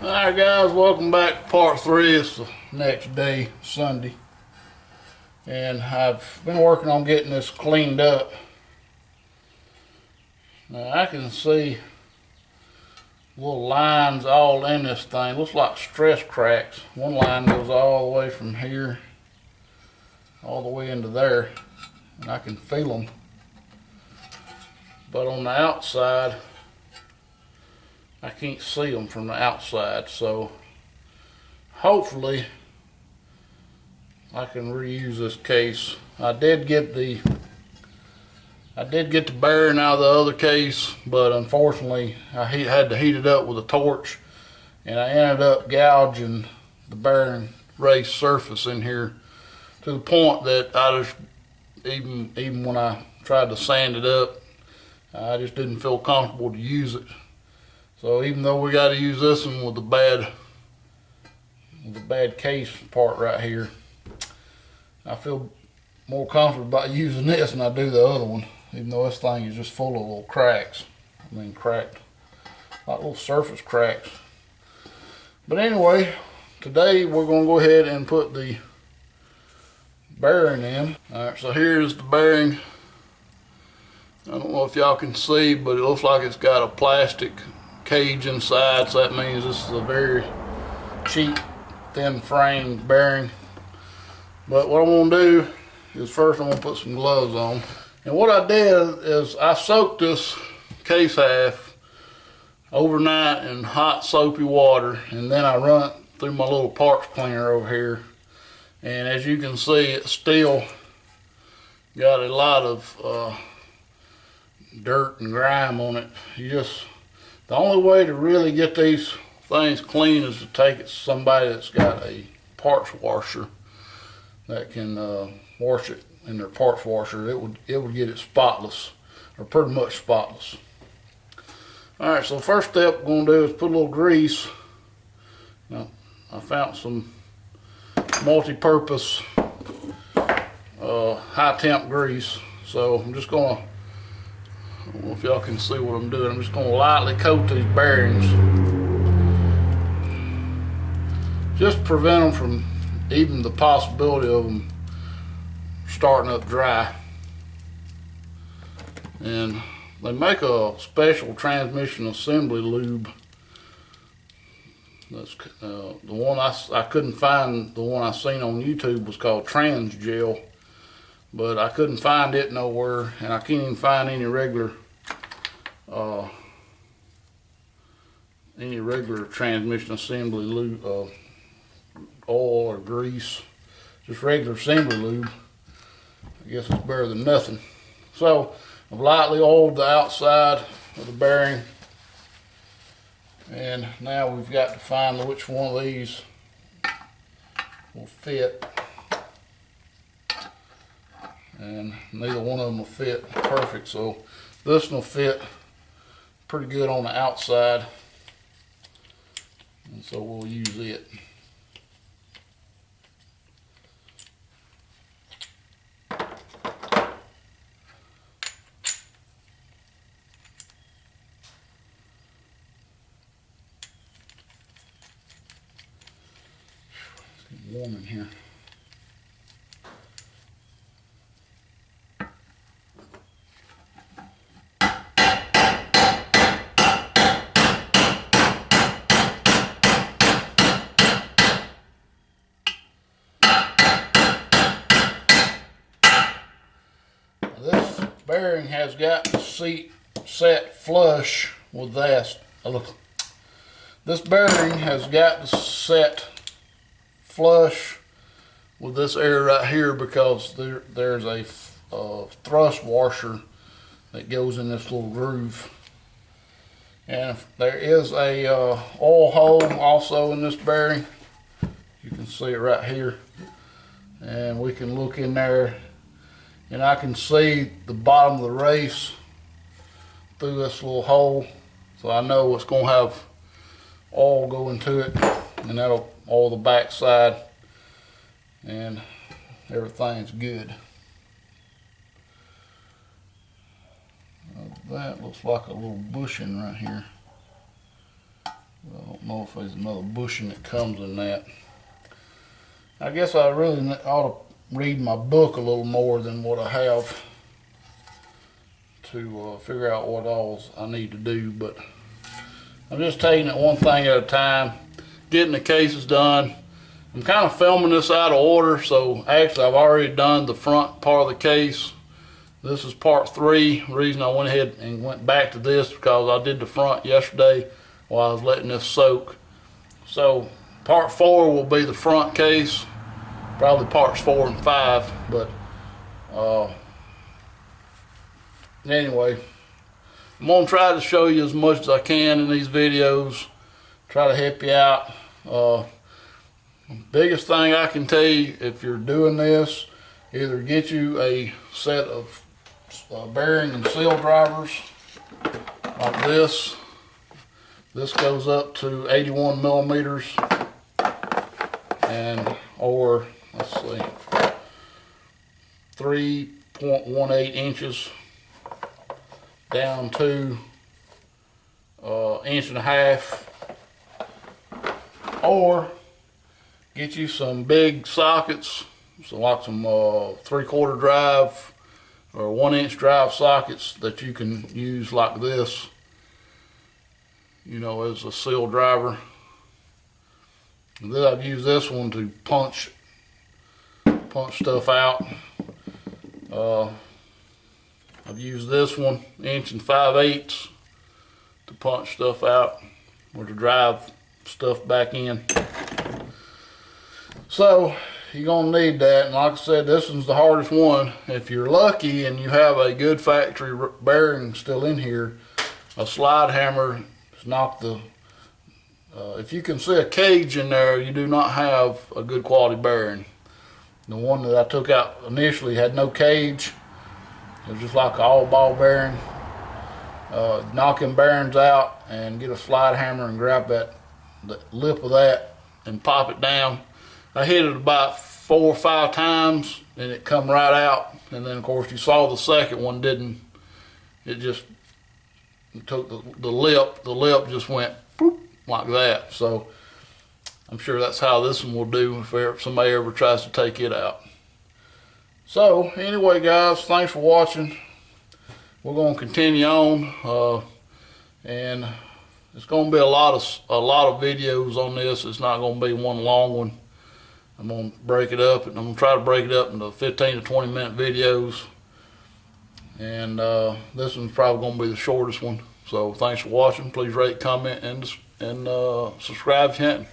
Alright guys, welcome back to part 3. It's the next day, Sunday. And I've been working on getting this cleaned up. Now I can see little lines all in this thing. Looks like stress cracks. One line goes all the way from here all the way into there. And I can feel them. But on the outside, I can't see them from the outside, so hopefully I can reuse this case. I did get the bearing out of the other case, but unfortunately I had to heat it up with a torch, and I ended up gouging the bearing race surface in here to the point that I just even when I tried to sand it up, I just didn't feel comfortable to use it. So even though we got to use this one with the bad case part right here, I feel more comfortable about using this than I do the other one. Even though this thing is just full of little cracks. I mean cracked, like little surface cracks. But anyway, today we're going to go ahead and put the bearing in. Alright, so here's the bearing. I don't know if y'all can see, but it looks like it's got a plastic cage inside, so that means this is a very cheap thin frame bearing. But what I'm going to do is first I'm going to put some gloves on. And what I did is I soaked this case half overnight in hot soapy water, and then I run it through my little parts cleaner over here. And as you can see, it's still got a lot of dirt and grime on it. The only way to really get these things clean is to take it to somebody that's got a parts washer that can wash it in their parts washer. It would get it spotless, or pretty much spotless. Alright, so first step we're going to do is put a little grease. Now, I found some multi-purpose high temp grease, so I'm just going to, I don't know if y'all can see what I'm doing. I'm just going to lightly coat these bearings. Just to prevent them from even the possibility of them starting up dry. And they make a special transmission assembly lube. That's the one I couldn't find. The one I seen on YouTube was called Trans Gel, but I couldn't find it nowhere, and I can't even find any regular transmission assembly lube, oil or grease. Just regular assembly lube. I guess it's better than nothing. So I've lightly oiled the outside of the bearing, and now we've got to find which one of these will fit. And neither one of them will fit perfect, so this one will fit pretty good on the outside, and so we'll use it. It's getting warm in here. This bearing has got the seat set flush with this. Look, this bearing has got the set flush with this area right here because there's a thrust washer that goes in this little groove. And there is a oil hole also in this bearing. You can see it right here, and we can look in there. And I can see the bottom of the race through this little hole. So I know it's going to have oil go into it, and that'll oil the back side, and everything's good. That looks like a little bushing right here. I don't know if there's another bushing that comes in that. I guess I really ought to read my book a little more than what I have to figure out what all I need to do, but I'm just taking it one thing at a time, getting the cases done. I'm kind of filming this out of order, so actually I've already done the front part of the case. This is part 3. The reason I went ahead and went back to this because I did the front yesterday while I was letting this soak. So part 4 will be the front case, probably parts 4 and 5, but anyway, I'm gonna try to show you as much as I can in these videos, try to help you out. Biggest thing I can tell you, if you're doing this, either get you a set of bearing and seal drivers like this. This goes up to 81 millimeters, and or let's see, 3.18 inches down to 1.5 inches, or get you some big sockets, so like some 3/4 drive or 1-inch drive sockets that you can use like this, you know, as a seal driver. And then I've used this one to punch stuff out. I've used this one 1 5/8 inches to punch stuff out or to drive stuff back in. So you're gonna need that, and like I said, this one's the hardest one. If you're lucky and you have a good factory bearing still in here, a slide hammer is not the if you can see a cage in there, you do not have a good quality bearing. The one that I took out initially had no cage. It was just like an all ball bearing. Knock them bearings out and get a slide hammer and grab the lip of that and pop it down. I hit it about 4 or 5 times and it come right out. And then of course you saw the second one didn't. It just took the lip just went boop, like that. So I'm sure that's how this one will do if somebody ever tries to take it out. So anyway guys, thanks for watching. We're going to continue on, and it's going to be a lot of videos on this. It's not going to be one long one. I'm going to break it up, and I'm going to try to break it up into 15 to 20 minute videos. And this one's probably going to be the shortest one. So thanks for watching. Please rate, comment, and subscribe if you haven't.